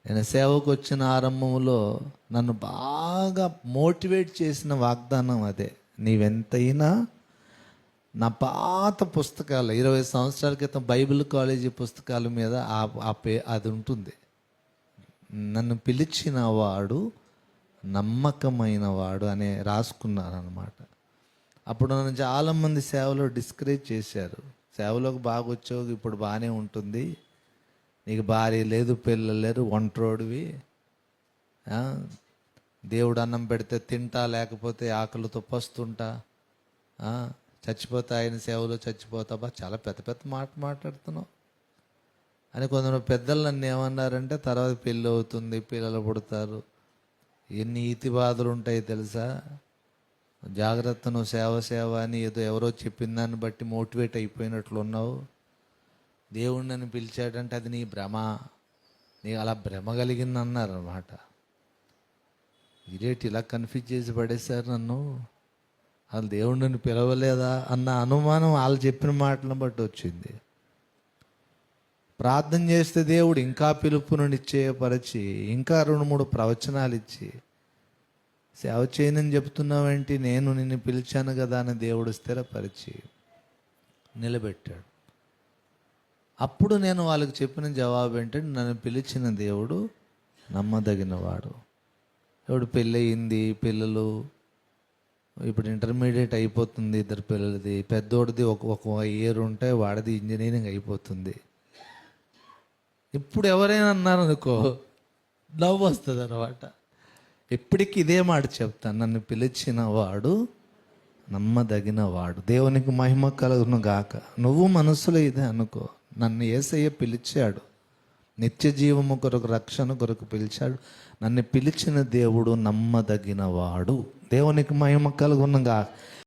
నేను సేవకు వచ్చిన ఆరంభంలో నన్ను బాగా మోటివేట్ చేసిన వాగ్దానం అదే. నీవెంతైనా నా పాత పుస్తకాలు 20 సంవత్సరాల క్రితం బైబిల్ కాలేజీ పుస్తకాల మీద అది ఉంటుంది. నన్ను పిలిచిన వాడు నమ్మకమైన వాడు అనే రాసుకున్నారనమాట. అప్పుడు నన్ను చాలామంది సేవలో డిస్కరేజ్ చేశారు. సేవలోకి బాగా వచ్చావు, ఇప్పుడు బాగానే ఉంటుంది, నీకు భార్య లేదు, పిల్లలు లేరు, ఒంటరోడివి, దేవుడు అన్నం పెడితే తింటా, లేకపోతే ఆకలితో పస్తుంటా, చచ్చిపోతా, ఆయన సేవలో చచ్చిపోతావా, చాలా పెద్ద పెద్ద మాట్లాడుతున్నావు అని కొందరు పెద్దలు నన్ను ఏమన్నారంటే, తర్వాత పెళ్ళి అవుతుంది, పిల్లలు పుడతారు, ఎన్ని ఈతి బాధలు ఉంటాయి తెలుసా, జాగ్రత్త, నువ్వు సేవ అని ఏదో ఎవరో చెప్పిన దాన్ని బట్టి మోటివేట్ అయిపోయినట్లు ఉన్నావు, దేవుడు నన్ను పిలిచాడంటే అది నీ భ్రమ, నీ అలా భ్రమ కలిగింది అన్నారు అన్నమాట. ఇదేంటి ఇలా కన్ఫ్యూజ్ చేసి పడేశారు నన్ను, వాళ్ళు దేవుడు నన్ను పిలవలేదా అన్న అనుమానం వాళ్ళు చెప్పిన మాటలను బట్టి వచ్చింది. ప్రార్థన చేస్తే దేవుడు ఇంకా పిలుపును నిశ్చయపరిచి ఇంకా 2-3 ప్రవచనాలు ఇచ్చి, సేవ చేయనని చెప్తున్నావేంటి, నేను నిన్ను పిలిచాను కదా అని దేవుడు స్థిరపరిచి నిలబెట్టాడు. అప్పుడు నేను వాళ్ళకి చెప్పిన జవాబు ఏంటంటే, నన్ను పిలిచిన దేవుడు నమ్మదగినవాడు. ఇప్పుడు పెళ్ళయింది, పిల్లలు ఇప్పుడు ఇంటర్మీడియట్ అయిపోతుంది, 2 పిల్లలది, పెద్దోడిది ఒక ఇయర్ ఉంటే వాడిది ఇంజనీరింగ్ అయిపోతుంది. ఇప్పుడు ఎవరైనా అన్నారనుకో నవ్వు వస్తుంది అనమాట. ఎప్పటికీ ఇదే మాట చెప్తాను, నన్ను పిలిచిన వాడు నమ్మదగిన వాడు. దేవునికి మహిమ కలుగును గాక. నువ్వు మనసులో ఇదే అనుకో, నన్ను యేసయ్య పిలిచాడు, నిత్య జీవము కొరకు, రక్షణ కొరకు పిలిచాడు, నన్ను పిలిచిన దేవుడు నమ్మదగిన వాడు. దేవునికి మహిమ కలుగును గాక.